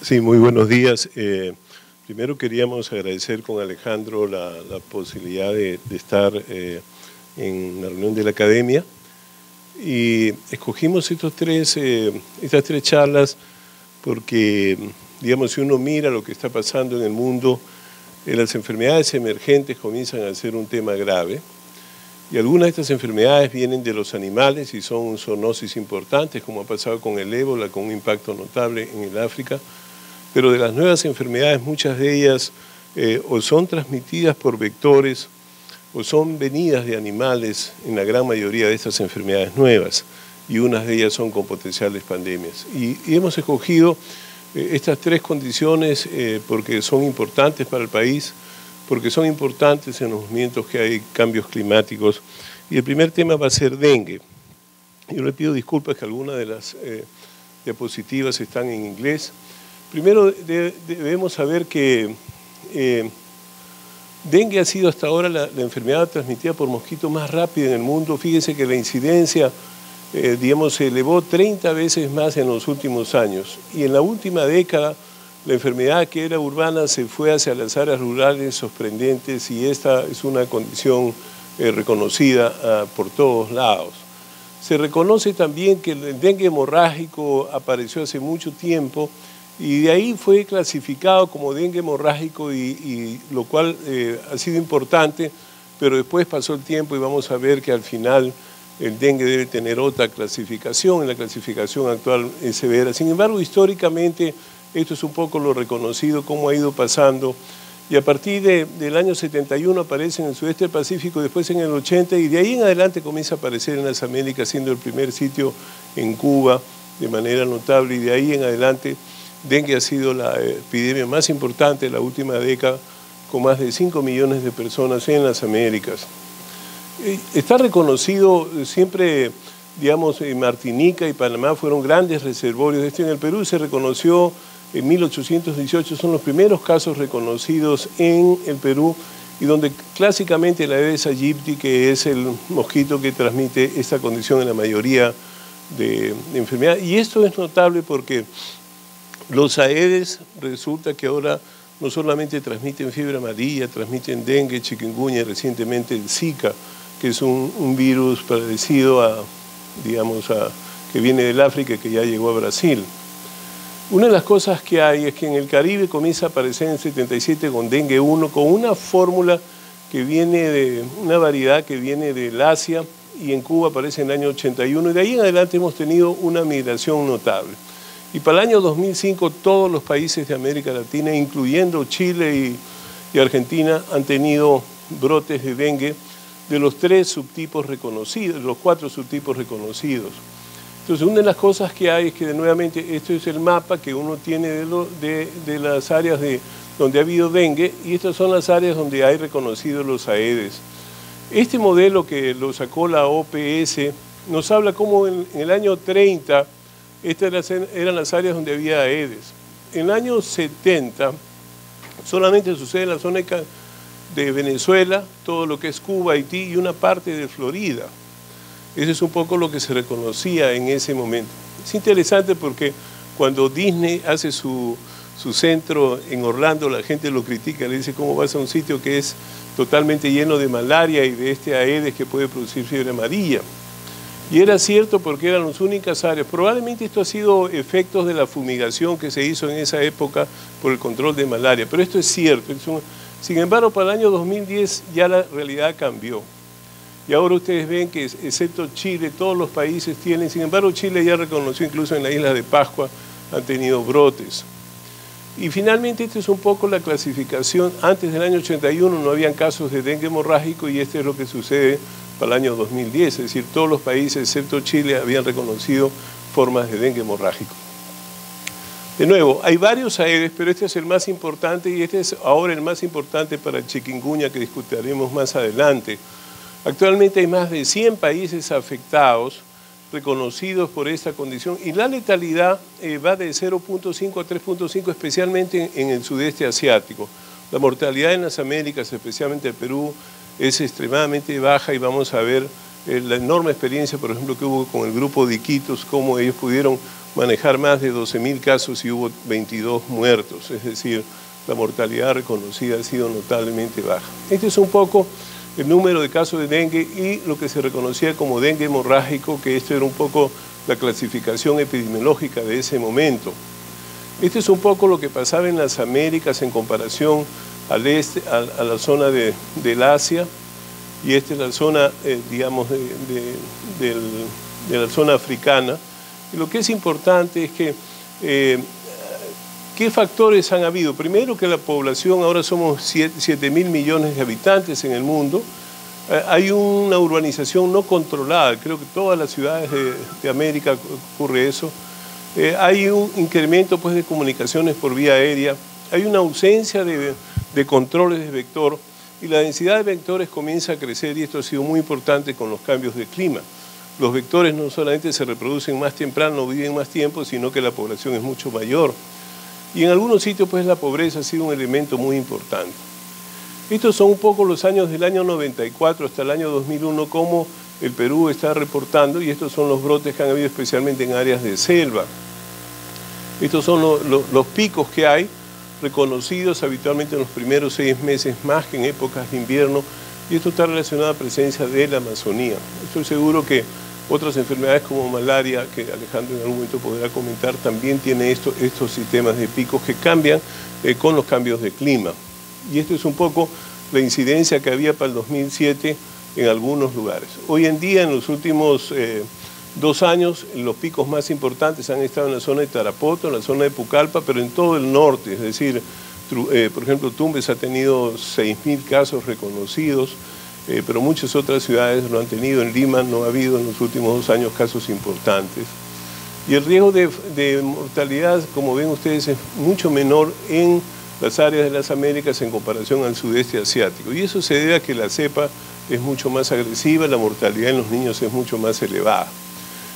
Sí, muy buenos días. Primero queríamos agradecer con Alejandro la posibilidad de estar en la reunión de la academia y escogimos estas tres charlas porque, digamos, si uno mira lo que está pasando en el mundo, las enfermedades emergentes comienzan a ser un tema grave y algunas de estas enfermedades vienen de los animales y son zoonosis importantes, como ha pasado con el ébola, con un impacto notable en el África. Pero de las nuevas enfermedades, muchas de ellas o son transmitidas por vectores o son venidas de animales en la gran mayoría de estas enfermedades nuevas, y unas de ellas son con potenciales pandemias. Y hemos escogido estas tres condiciones porque son importantes para el país, porque son importantes en los momentos que hay cambios climáticos. Y el primer tema va a ser dengue. Yo le pido disculpas que algunas de las diapositivas están en inglés. Primero debemos saber que dengue ha sido hasta ahora la enfermedad transmitida por mosquito más rápida en el mundo. Fíjense que la incidencia, digamos, se elevó 30 veces más en los últimos años. Y en la última década, la enfermedad que era urbana se fue hacia las áreas rurales sorprendentes, y esta es una condición reconocida por todos lados. Se reconoce también que el dengue hemorrágico apareció hace mucho tiempo, y de ahí fue clasificado como dengue hemorrágico, y lo cual ha sido importante, pero después pasó el tiempo y vamos a ver que al final el dengue debe tener otra clasificación, y la clasificación actual es severa. Sin embargo, históricamente esto es un poco lo reconocido, cómo ha ido pasando, y a partir del año 71 aparece en el sudeste del Pacífico, después en el 80, y de ahí en adelante comienza a aparecer en las Américas, siendo el primer sitio en Cuba de manera notable, y de ahí en adelante dengue ha sido la epidemia más importante de la última década, con más de 5 millones de personas en las Américas. Está reconocido siempre, digamos, Martinica y Panamá fueron grandes reservorios de esto. En el Perú se reconoció en 1818, son los primeros casos reconocidos en el Perú, y donde clásicamente la Aedes aegypti, que es el mosquito que transmite esta condición en la mayoría de enfermedades. Y esto es notable porque los Aedes resulta que ahora no solamente transmiten fiebre amarilla, transmiten dengue, chikungunya y recientemente el Zika, que es un virus parecido a, digamos, que viene del África y que ya llegó a Brasil. Una de las cosas que hay es que en el Caribe comienza a aparecer en el 77 con dengue 1, con una fórmula que viene de una variedad que viene del Asia, y en Cuba aparece en el año 81, y de ahí en adelante hemos tenido una migración notable. Y para el año 2005 todos los países de América Latina, incluyendo Chile y Argentina, han tenido brotes de dengue de los 3 subtipos reconocidos, los 4 subtipos reconocidos. Entonces, una de las cosas que hay es que, nuevamente, esto es el mapa que uno tiene de las áreas donde ha habido dengue, y estas son las áreas donde hay reconocidos los Aedes. Este modelo que lo sacó la OPS nos habla cómo en el año 30 estas eran las áreas donde había Aedes. En el año 70 solamente sucede en la zona de Venezuela, todo lo que es Cuba, Haití y una parte de Florida. Eso es un poco lo que se reconocía en ese momento. Es interesante porque cuando Disney hace su centro en Orlando, la gente lo critica, le dice: ¿cómo vas a un sitio que es totalmente lleno de malaria y de este Aedes que puede producir fiebre amarilla? Y era cierto porque eran las únicas áreas. Probablemente esto ha sido efectos de la fumigación que se hizo en esa época por el control de malaria, pero esto es cierto. Sin embargo, para el año 2010 ya la realidad cambió. Y ahora ustedes ven que, excepto Chile, todos los países tienen. Sin embargo, Chile ya reconoció, incluso en la isla de Pascua, han tenido brotes. Y finalmente, esta es un poco la clasificación. Antes del año 81 no habían casos de dengue hemorrágico, y este es lo que sucede para el año 2010. Es decir, todos los países, excepto Chile, habían reconocido formas de dengue hemorrágico. De nuevo, hay varios Aedes, pero este es el más importante, y este es ahora el más importante para el chikungunya, que discutiremos más adelante. Actualmente hay más de 100 países afectados, reconocidos por esta condición, y la letalidad va de 0.5 a 3.5, especialmente en el sudeste asiático. La mortalidad en las Américas, especialmente el Perú, es extremadamente baja, y vamos a ver la enorme experiencia, por ejemplo, que hubo con el grupo de Iquitos, cómo ellos pudieron manejar más de 12.000 casos y hubo 22 muertos, es decir, la mortalidad reconocida ha sido notablemente baja. Este es un poco el número de casos de dengue y lo que se reconocía como dengue hemorrágico, que esto era un poco la clasificación epidemiológica de ese momento. Este es un poco lo que pasaba en las Américas en comparación al este, a la zona del Asia, y esta es la zona, digamos, de la zona africana. Y lo que es importante es que, ¿qué factores han habido? Primero, que la población, ahora somos 7.000 millones de habitantes en el mundo, hay una urbanización no controlada, creo que todas las ciudades de América ocurre eso. Hay un incremento pues, de comunicaciones por vía aérea, hay una ausencia de controles de vector y la densidad de vectores comienza a crecer, y esto ha sido muy importante con los cambios de clima. Los vectores no solamente se reproducen más temprano, viven más tiempo, sino que la población es mucho mayor. Y en algunos sitios pues la pobreza ha sido un elemento muy importante. Estos son un poco los años del año 94 hasta el año 2001, como el Perú está reportando, y estos son los brotes que han habido especialmente en áreas de selva. Estos son los picos que hay, reconocidos habitualmente en los primeros 6 meses más que en épocas de invierno, y esto está relacionado a la presencia de la Amazonía. Estoy seguro que otras enfermedades como malaria, que Alejandro en algún momento podrá comentar, también tiene estos sistemas de picos que cambian con los cambios de clima. Y esto es un poco la incidencia que había para el 2007 en algunos lugares. Hoy en día, en los últimos 2 años, los picos más importantes han estado en la zona de Tarapoto, en la zona de Pucallpa, pero en todo el norte, es decir, por ejemplo, Tumbes ha tenido 6.000 casos reconocidos, pero muchas otras ciudades lo han tenido. En Lima no ha habido en los últimos 2 años casos importantes. Y el riesgo de mortalidad, como ven ustedes, es mucho menor en las áreas de las Américas en comparación al sudeste asiático. Y eso se debe a que la cepa es mucho más agresiva, la mortalidad en los niños es mucho más elevada.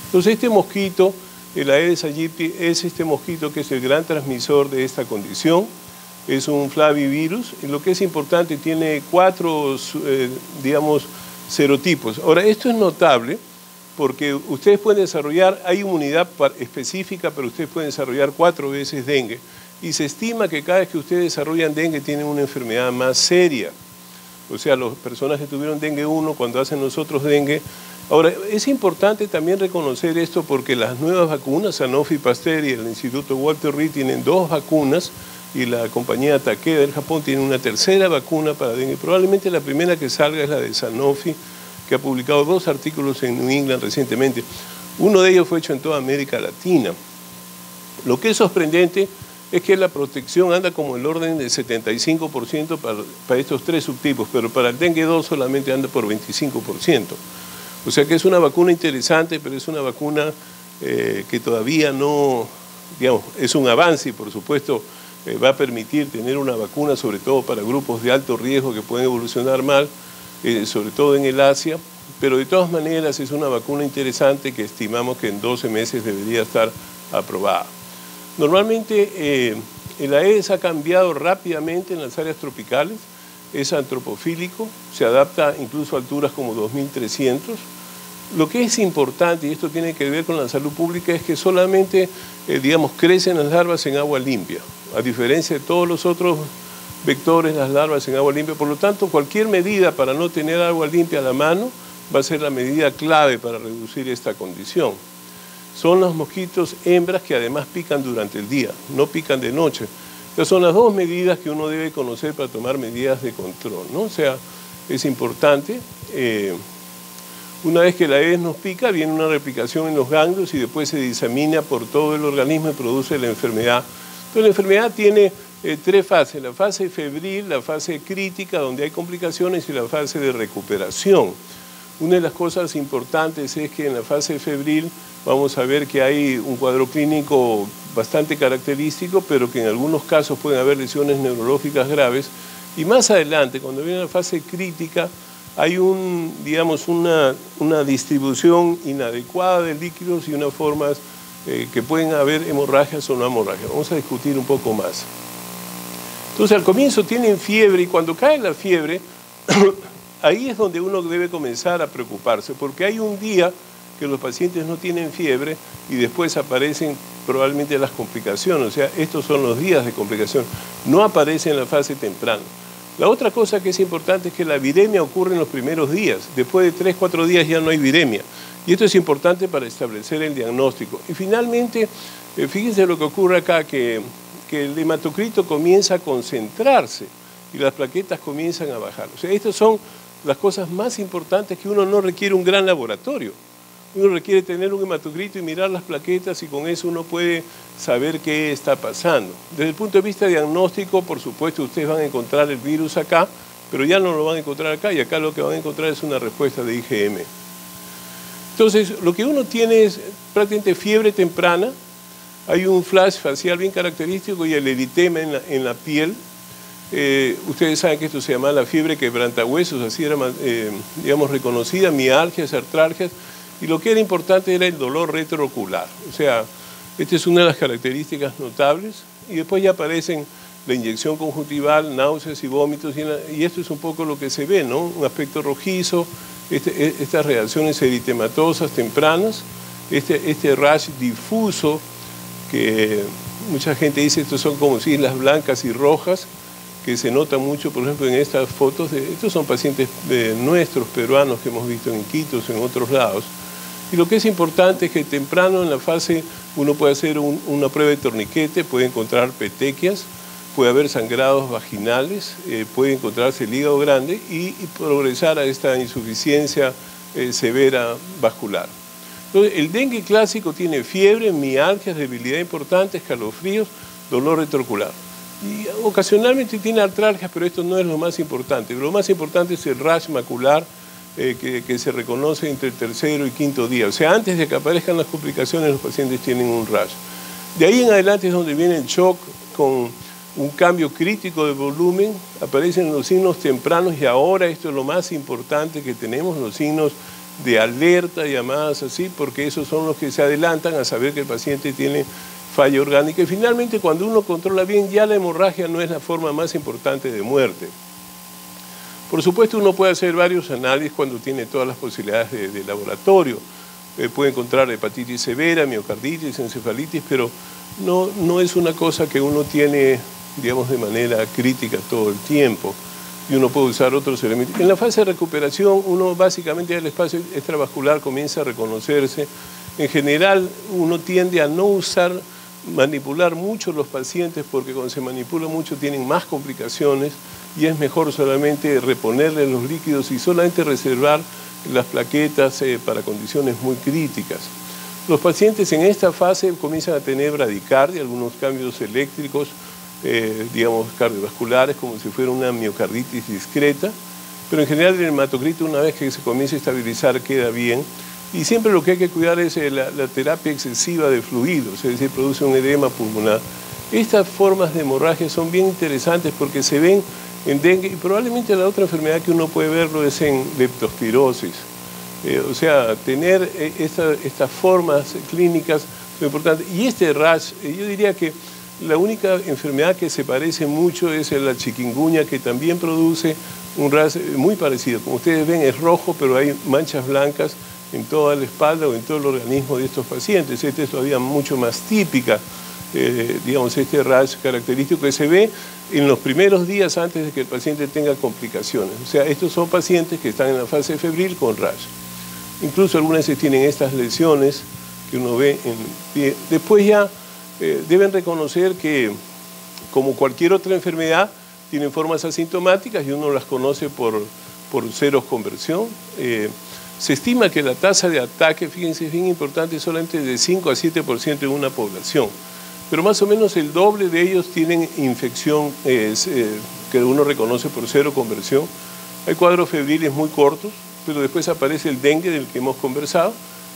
Entonces este mosquito, el Aedes aegypti, es este mosquito que es el gran transmisor de esta condición. Es un flavivirus, y lo que es importante, tiene 4, digamos, serotipos. Ahora, esto es notable porque ustedes pueden desarrollar, hay inmunidad específica, pero ustedes pueden desarrollar 4 veces dengue. Y se estima que cada vez que ustedes desarrollan dengue tienen una enfermedad más seria. O sea, las personas que tuvieron dengue 1, cuando hacen nosotros dengue. Ahora, es importante también reconocer esto porque las nuevas vacunas, Sanofi Pasteur y el Instituto Walter Reed, tienen 2 vacunas, y la compañía Takeda del Japón tiene una tercera vacuna para dengue. Probablemente la primera que salga es la de Sanofi, que ha publicado 2 artículos en New England recientemente. Uno de ellos fue hecho en toda América Latina. Lo que es sorprendente es que la protección anda como el orden del 75% para estos 3 subtipos, pero para el dengue 2 solamente anda por 25%. O sea que es una vacuna interesante, pero es una vacuna que todavía no, digamos, es un avance, y por supuesto va a permitir tener una vacuna, sobre todo para grupos de alto riesgo que pueden evolucionar mal, sobre todo en el Asia, pero de todas maneras es una vacuna interesante que estimamos que en 12 meses debería estar aprobada. Normalmente el Aedes ha cambiado rápidamente en las áreas tropicales, es antropofílico, se adapta incluso a alturas como 2300. Lo que es importante, y esto tiene que ver con la salud pública, es que solamente, digamos, crecen las larvas en agua limpia, a diferencia de todos los otros vectores, las larvas en agua limpia. Por lo tanto, cualquier medida para no tener agua limpia a la mano va a ser la medida clave para reducir esta condición. Son los mosquitos hembras que además pican durante el día, no pican de noche. Estas son las 2 medidas que uno debe conocer para tomar medidas de control, ¿no? O sea, es importante. Una vez que la Aedes nos pica, viene una replicación en los ganglios y después se disemina por todo el organismo y produce la enfermedad. Entonces la enfermedad tiene 3 fases: la fase febril, la fase crítica, donde hay complicaciones, y la fase de recuperación. Una de las cosas importantes es que en la fase febril vamos a ver que hay un cuadro clínico bastante característico, pero que en algunos casos pueden haber lesiones neurológicas graves. Y más adelante, cuando viene la fase crítica, hay digamos, una distribución inadecuada de líquidos y unas formas que pueden haber hemorragias o no hemorragias. Vamos a discutir un poco más. Entonces, al comienzo tienen fiebre, y cuando cae la fiebre, ahí es donde uno debe comenzar a preocuparse, porque hay un día que los pacientes no tienen fiebre y después aparecen probablemente las complicaciones, o sea, estos son los días de complicación, no aparece en la fase temprana. La otra cosa que es importante es que la viremia ocurre en los primeros días, después de 3, 4 días ya no hay viremia, y esto es importante para establecer el diagnóstico. Y finalmente, fíjense lo que ocurre acá, que el hematocrito comienza a concentrarse y las plaquetas comienzan a bajar. O sea, estas son las cosas más importantes, que uno no requiere un gran laboratorio. Uno requiere tener un hematocrito y mirar las plaquetas, y con eso uno puede saber qué está pasando. Desde el punto de vista diagnóstico, por supuesto, ustedes van a encontrar el virus acá, pero ya no lo van a encontrar acá, y acá lo que van a encontrar es una respuesta de IgM. Entonces, lo que uno tiene es prácticamente fiebre temprana, hay un flash facial bien característico y el eritema en la piel. Ustedes saben que esto se llama la fiebre quebrantahuesos, así era, digamos, reconocida, mialgias, artralgias, y lo que era importante era el dolor retroocular. O sea, esta es una de las características notables, y después ya aparecen la inyección conjuntival, náuseas y vómitos, y esto es un poco lo que se ve, ¿no? Un aspecto rojizo, estas reacciones eritematosas tempranas, este rash difuso, que mucha gente dice estos son como islas blancas y rojas, que se nota mucho, por ejemplo, en estas fotos. Estos son pacientes nuestros, peruanos, que hemos visto en Iquitos, en otros lados. Y lo que es importante es que temprano en la fase uno puede hacer una prueba de torniquete, puede encontrar petequias, puede haber sangrados vaginales, puede encontrarse el hígado grande y progresar a esta insuficiencia severa vascular. Entonces, el dengue clásico tiene fiebre, mialgias, debilidad importante, escalofríos, dolor retroocular. Y ocasionalmente tiene artralgias, pero esto no es lo más importante. Lo más importante es el rash macular, que se reconoce entre el tercero y quinto día. O sea, antes de que aparezcan las complicaciones, los pacientes tienen un rash. De ahí en adelante es donde viene el shock con un cambio crítico de volumen, aparecen los signos tempranos, y ahora esto es lo más importante que tenemos, los signos de alerta, llamadas así, porque esos son los que se adelantan a saber que el paciente tiene falla orgánica. Y finalmente, cuando uno controla bien, ya la hemorragia no es la forma más importante de muerte. Por supuesto, uno puede hacer varios análisis cuando tiene todas las posibilidades de laboratorio. Puede encontrar hepatitis severa, miocarditis, encefalitis, pero no es una cosa que uno tiene, digamos, de manera crítica todo el tiempo, y uno puede usar otros elementos. En la fase de recuperación, uno básicamente el espacio extravascular comienza a reconocerse. En general, uno tiende a no manipular mucho los pacientes, porque cuando se manipula mucho tienen más complicaciones, y es mejor solamente reponerle los líquidos y solamente reservar las plaquetas para condiciones muy críticas. Los pacientes en esta fase comienzan a tener bradicardia, algunos cambios eléctricos, digamos, cardiovasculares, como si fuera una miocarditis discreta, pero en general el hematocrito, una vez que se comienza a estabilizar, queda bien. Y siempre lo que hay que cuidar es la terapia excesiva de fluidos, es decir, produce un edema pulmonar. Estas formas de hemorragia son bien interesantes porque se ven en dengue, y probablemente la otra enfermedad que uno puede verlo es en leptospirosis. O sea, tener estas formas clínicas son importantes. Y este rash, yo diría que la única enfermedad que se parece mucho es la chikungunya, que también produce un rash muy parecido. Como ustedes ven, es rojo, pero hay manchas blancas en toda la espalda o en todo el organismo de estos pacientes. Esta es todavía mucho más típica, digamos, este rash característico que se ve en los primeros días antes de que el paciente tenga complicaciones. O sea, estos son pacientes que están en la fase febril con rash. Incluso algunas veces tienen estas lesiones que uno ve en pie. Después ya deben reconocer que, como cualquier otra enfermedad, tienen formas asintomáticas y uno las conoce por ceros conversión. Se estima que la tasa de ataque, fíjense, es bien importante, solamente de 5 a 7% en una población. Pero más o menos el doble de ellos tienen infección que uno reconoce por cero conversión. Hay cuadros febriles muy cortos, pero después aparece el dengue del que hemos conversado,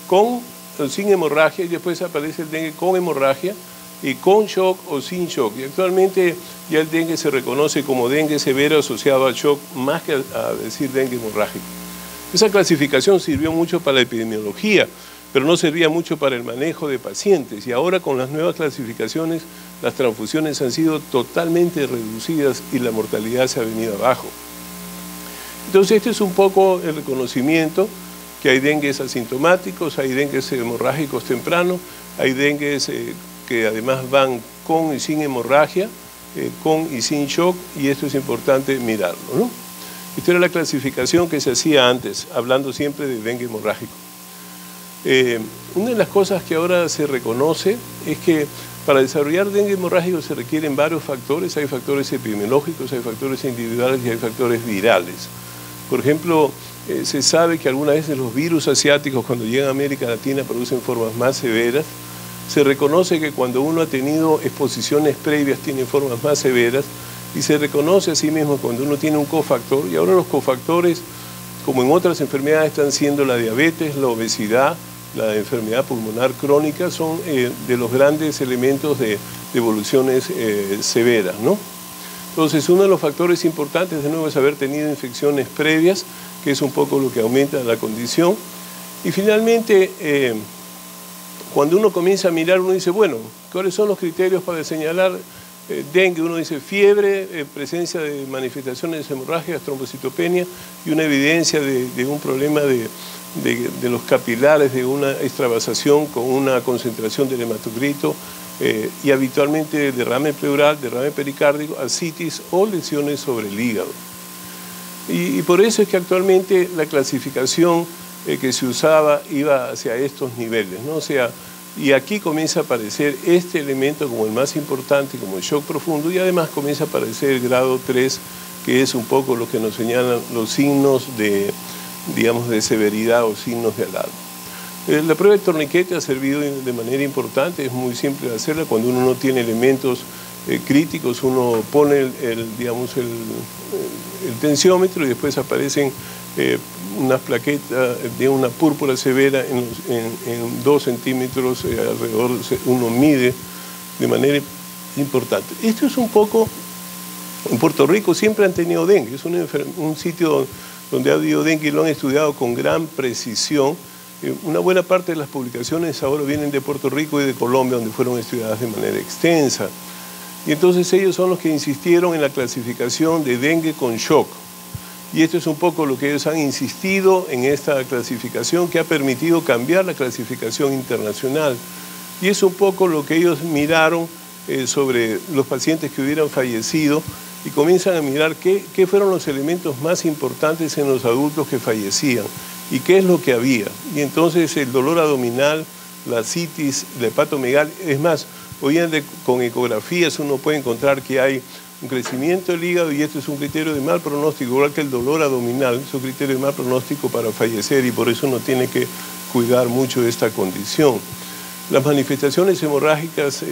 con o sin hemorragia, y después aparece el dengue con hemorragia, y con shock o sin shock. Y actualmente ya el dengue se reconoce como dengue severo asociado al shock, más que a decir dengue hemorrágico. Esa clasificación sirvió mucho para la epidemiología, pero no servía mucho para el manejo de pacientes. Y ahora, con las nuevas clasificaciones, las transfusiones han sido totalmente reducidas y la mortalidad se ha venido abajo. Entonces este es un poco el reconocimiento que hay dengues asintomáticos, hay dengues hemorrágicos tempranos, hay dengues que además van con y sin hemorragia, con y sin shock, y esto es importante mirarlo, ¿no? Esta era la clasificación que se hacía antes, hablando siempre de dengue hemorrágico. Una de las cosas que ahora se reconoce es que para desarrollar dengue hemorrágico se requieren varios factores. Hay factores epidemiológicos, hay factores individuales y hay factores virales. Por ejemplo, se sabe que algunas veces los virus asiáticos cuando llegan a América Latina producen formas más severas. Se reconoce que cuando uno ha tenido exposiciones previas tiene formas más severas, y se reconoce asimismo cuando uno tiene un cofactor, y ahora los cofactores, como en otras enfermedades, están siendo la diabetes, la obesidad, la enfermedad pulmonar crónica, son de los grandes elementos de evoluciones severas, ¿no? Entonces, uno de los factores importantes, de nuevo, es haber tenido infecciones previas, que es un poco lo que aumenta la condición. Y finalmente, cuando uno comienza a mirar, uno dice, bueno, ¿cuáles son los criterios para señalar dengue? Uno dice fiebre, presencia de manifestaciones hemorrágicas, trombocitopenia y una evidencia de un problema de los capilares, de una extravasación con una concentración del hematocrito y habitualmente derrame pleural, derrame pericárdico, ascitis o lesiones sobre el hígado. Y por eso es que actualmente la clasificación que se usaba iba hacia estos niveles, ¿no? O sea, y aquí comienza a aparecer este elemento como el más importante, como el shock profundo, y además comienza a aparecer el grado 3, que es un poco lo que nos señalan los signos de, digamos, de severidad o signos de alarma. La prueba de torniquete ha servido de manera importante, es muy simple de hacerla. Cuando uno no tiene elementos críticos, uno pone el tensiómetro y después aparecen unas plaquetas de una púrpura severa en 2 centímetros alrededor, uno mide de manera importante. Esto es un poco, en Puerto Rico siempre han tenido dengue, es un sitio donde ha habido dengue y lo han estudiado con gran precisión. Una buena parte de las publicaciones ahora vienen de Puerto Rico y de Colombia, donde fueron estudiadas de manera extensa. Y entonces ellos son los que insistieron en la clasificación de dengue con shock. Y esto es un poco lo que ellos han insistido en esta clasificación, que ha permitido cambiar la clasificación internacional. Y es un poco lo que ellos miraron sobre los pacientes que hubieran fallecido y comienzan a mirar qué fueron los elementos más importantes en los adultos que fallecían y qué es lo que había. Y entonces el dolor abdominal, la citis, la hepatomegalia, es más, hoy en día con ecografías uno puede encontrar que hay un crecimiento del hígado y esto es un criterio de mal pronóstico, igual que el dolor abdominal, es un criterio de mal pronóstico para fallecer y por eso uno tiene que cuidar mucho de esta condición. Las manifestaciones hemorrágicas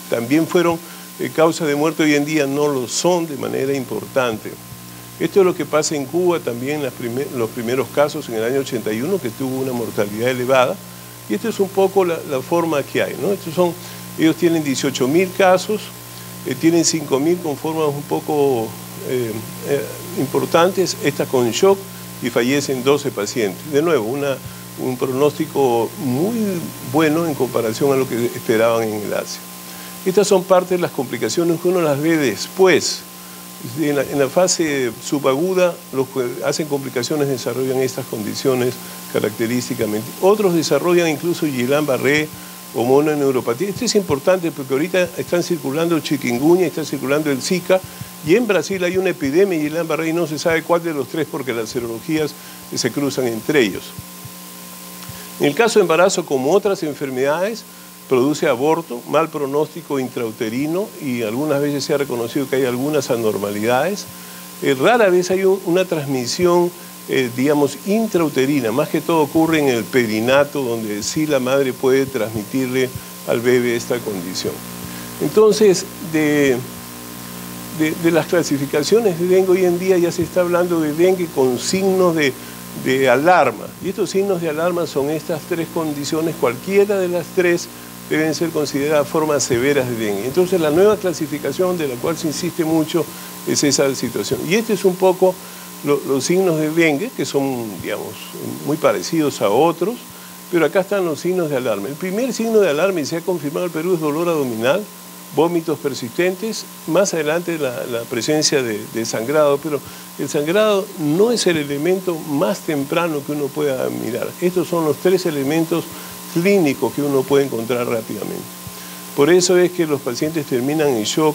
también fueron causa de muerte, hoy en día no lo son de manera importante. Esto es lo que pasa en Cuba también en los primeros casos en el año 81, que tuvo una mortalidad elevada, y esto es un poco la forma que hay, ¿no? Ellos tienen 18.000 casos, tienen 5.000 con formas un poco importantes, esta con shock, y fallecen 12 pacientes. De nuevo, un pronóstico muy bueno en comparación a lo que esperaban en el Asia. Estas son parte de las complicaciones que uno las ve después. En la fase subaguda, los que hacen complicaciones desarrollan estas condiciones característicamente. Otros desarrollan incluso Guillain-Barré o mononeuropatía. Esto es importante porque ahorita están circulando el chikungunya, está circulando el Zika, y en Brasil hay una epidemia de Guillain-Barré y no se sabe cuál de los tres porque las serologías se cruzan entre ellos. En el caso de embarazo, como otras enfermedades, produce aborto, mal pronóstico intrauterino y algunas veces se ha reconocido que hay algunas anormalidades. Rara vez hay una transmisión, digamos, intrauterina, más que todo ocurre en el perinato, donde sí la madre puede transmitirle al bebé esta condición. Entonces, de las clasificaciones de dengue hoy en día ya se está hablando de dengue con signos de alarma. Y estos signos de alarma son estas 3 condiciones, cualquiera de las 3 deben ser consideradas formas severas de dengue. Entonces la nueva clasificación de la cual se insiste mucho es esa situación. Y este es un poco los signos de dengue, que son, digamos, muy parecidos a otros, pero acá están los signos de alarma. El primer signo de alarma, y se ha confirmado en el Perú, es dolor abdominal, vómitos persistentes, más adelante la presencia de sangrado, pero El sangrado no es el elemento más temprano que uno pueda mirar. Estos son los 3 elementos clínicos que uno puede encontrar rápidamente. Por eso es que los pacientes terminan en shock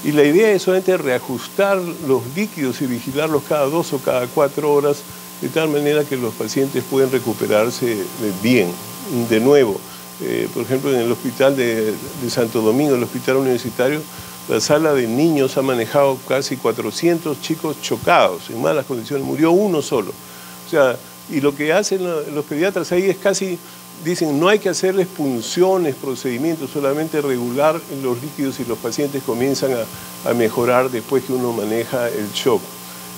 y la idea es solamente reajustar los líquidos y vigilarlos cada 2 o cada 4 horas de tal manera que los pacientes pueden recuperarse bien. De nuevo, por ejemplo, en el hospital de Santo Domingo, el hospital universitario, la sala de niños ha manejado casi 400 chicos chocados, en malas condiciones, murió uno solo. O sea, y lo que hacen los pediatras ahí es casi, dicen, no hay que hacerles punciones, procedimientos, solamente regular los líquidos y los pacientes comienzan a mejorar después que uno maneja el shock.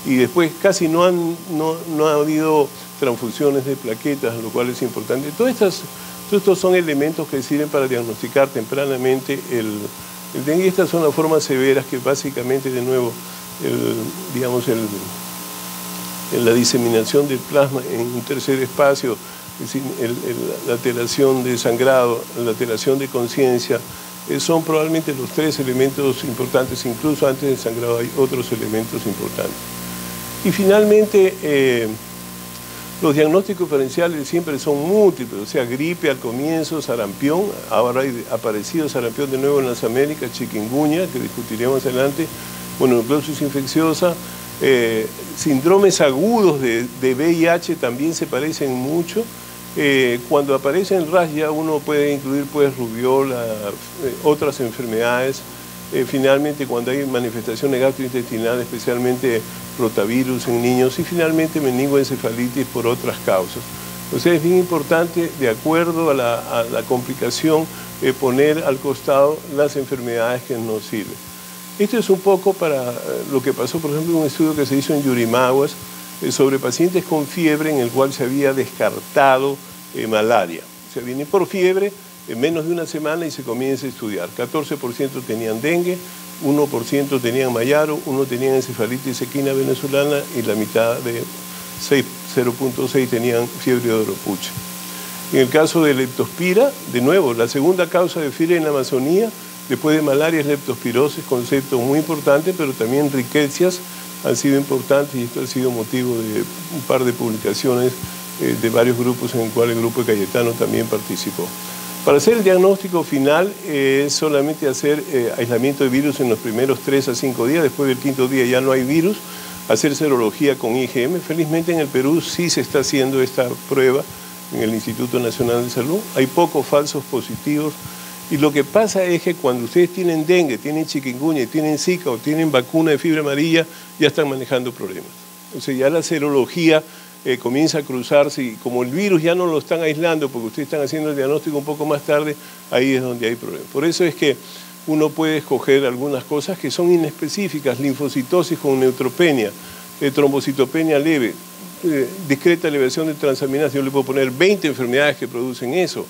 Y después casi no ha habido transfusiones de plaquetas, lo cual es importante. Todos estos son elementos que sirven para diagnosticar tempranamente el dengue. Estas son las formas severas que básicamente, de nuevo, la diseminación del plasma en un tercer espacio, es decir, la alteración de sangrado, la alteración de conciencia, son probablemente los 3 elementos importantes. Incluso antes del sangrado hay otros elementos importantes. Y finalmente, los diagnósticos diferenciales siempre son múltiples, o sea, gripe al comienzo, sarampión, ahora ha aparecido sarampión de nuevo en las Américas, chikungunya, que discutiremos adelante, mononucleosis infecciosa, síndromes agudos de VIH también se parecen mucho. Cuando aparece el RAS ya uno puede incluir pues rubiola, otras enfermedades. Finalmente, cuando hay manifestaciones gastrointestinales, especialmente rotavirus en niños, y finalmente meningoencefalitis por otras causas. O sea, es bien importante, de acuerdo a la complicación, poner al costado las enfermedades que nos sirven. Esto es un poco para lo que pasó, por ejemplo, en un estudio que se hizo en Yurimaguas sobre pacientes con fiebre en el cual se había descartado malaria. O sea, vienen por fiebre, en menos de una semana y se comienza a estudiar. 14% tenían dengue, 1% tenían mayaro, 1% tenían encefalitis equina venezolana y la mitad de 0.6 tenían fiebre de oropucha. En el caso de leptospira, de nuevo, la segunda causa de fiebre en la Amazonía, después de malaria, es leptospirosis, concepto muy importante, pero también riquecias han sido importantes y esto ha sido motivo de un par de publicaciones de varios grupos en el cual el grupo de Cayetano también participó. Para hacer el diagnóstico final es solamente hacer aislamiento de virus en los primeros 3 a 5 días, después del 5.º día ya no hay virus, hacer serología con IgM. Felizmente en el Perú sí se está haciendo esta prueba en el Instituto Nacional de Salud, hay pocos falsos positivos y lo que pasa es que cuando ustedes tienen dengue, tienen chikungunya, tienen Zika o tienen vacuna de fiebre amarilla, ya están manejando problemas. O sea, ya la serología comienza a cruzarse y como el virus ya no lo están aislando porque ustedes están haciendo el diagnóstico un poco más tarde, ahí es donde hay problemas. Por eso es que uno puede escoger algunas cosas que son inespecíficas, linfocitosis con neutropenia, trombocitopenia leve, discreta elevación de transaminasa. Yo le puedo poner 20 enfermedades que producen eso.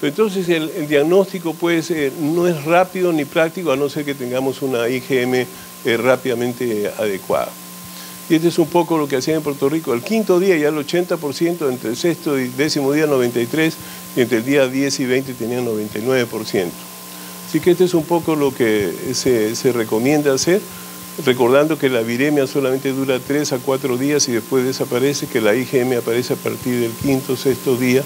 Pero entonces el diagnóstico pues, no es rápido ni práctico a no ser que tengamos una IgM rápidamente adecuada. Y este es un poco lo que hacían en Puerto Rico. El 5.º día ya el 80%, entre el 6.º y 10.º día 93%, y entre el día 10 y 20 tenían 99%. Así que este es un poco lo que se recomienda hacer, recordando que la viremia solamente dura 3 a 4 días y después desaparece, que la IgM aparece a partir del 5.º, 6.º día.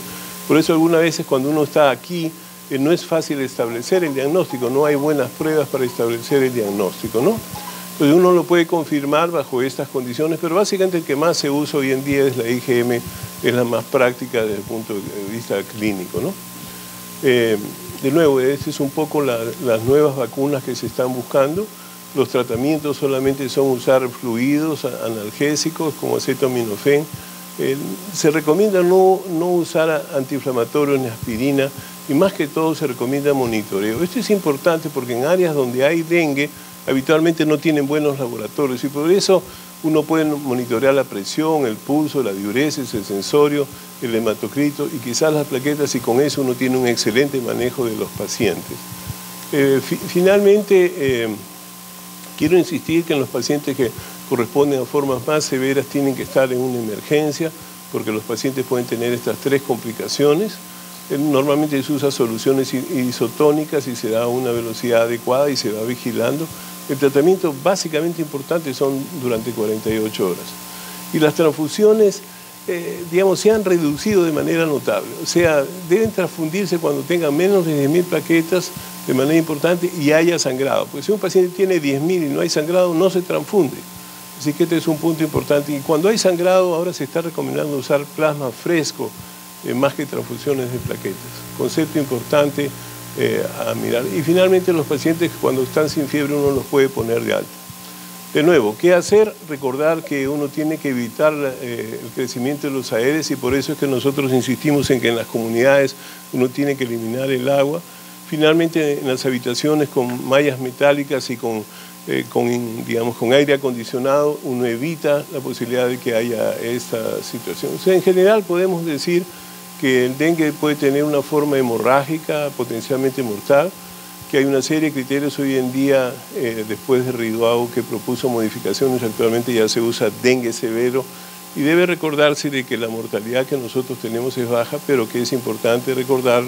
Por eso algunas veces cuando uno está aquí no es fácil establecer el diagnóstico, no hay buenas pruebas para establecer el diagnóstico, ¿no? Entonces uno lo puede confirmar bajo estas condiciones, pero básicamente el que más se usa hoy en día es la IgM, es la más práctica desde el punto de vista clínico, ¿no? De nuevo, este es un poco las nuevas vacunas que se están buscando. Los tratamientos solamente son usar fluidos analgésicos como acetaminofén. Se recomienda no usar antiinflamatorios ni aspirina y más que todo se recomienda monitoreo. Esto es importante porque en áreas donde hay dengue habitualmente no tienen buenos laboratorios y por eso uno puede monitorear la presión, el pulso, la diuresis, el sensorio, el hematocrito y quizás las plaquetas y con eso uno tiene un excelente manejo de los pacientes. Finalmente, quiero insistir que en los pacientes que corresponden a formas más severas tienen que estar en una emergencia porque los pacientes pueden tener estas 3 complicaciones. Normalmente se usa soluciones isotónicas y se da a una velocidad adecuada y se va vigilando. El tratamiento básicamente importante son durante 48 horas. Y las transfusiones, digamos, se han reducido de manera notable. O sea, deben transfundirse cuando tengan menos de 10.000 plaquetas de manera importante y haya sangrado. Porque si un paciente tiene 10.000 y no hay sangrado, no se transfunde. Así que este es un punto importante. Y cuando hay sangrado, ahora se está recomendando usar plasma fresco, más que transfusiones de plaquetas. Concepto importante a mirar. Y finalmente los pacientes cuando están sin fiebre uno los puede poner de alta. De nuevo, ¿qué hacer? Recordar que uno tiene que evitar el crecimiento de los aedes y por eso es que nosotros insistimos en que en las comunidades uno tiene que eliminar el agua. Finalmente en las habitaciones con mallas metálicas y con aire acondicionado uno evita la posibilidad de que haya esta situación. O sea, en general podemos decir que el dengue puede tener una forma hemorrágica, potencialmente mortal, que hay una serie de criterios hoy en día, después de Riduau, que propuso modificaciones, actualmente ya se usa dengue severo, y debe recordarse de que la mortalidad que nosotros tenemos es baja, pero que es importante recordar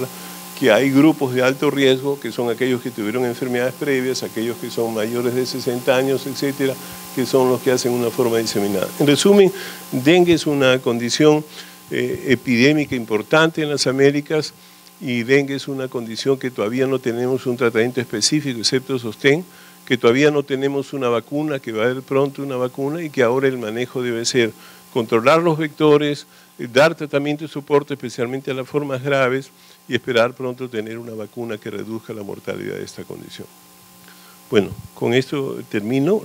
que hay grupos de alto riesgo, que son aquellos que tuvieron enfermedades previas, aquellos que son mayores de 60 años, etcétera, que son los que hacen una forma diseminada. En resumen, dengue es una condición epidémica importante en las Américas y dengue es una condición que todavía no tenemos un tratamiento específico, excepto sostén, que todavía no tenemos una vacuna, que va a haber pronto una vacuna y que ahora el manejo debe ser controlar los vectores, dar tratamiento y soporte especialmente a las formas graves y esperar pronto tener una vacuna que reduzca la mortalidad de esta condición. Bueno, con esto termino.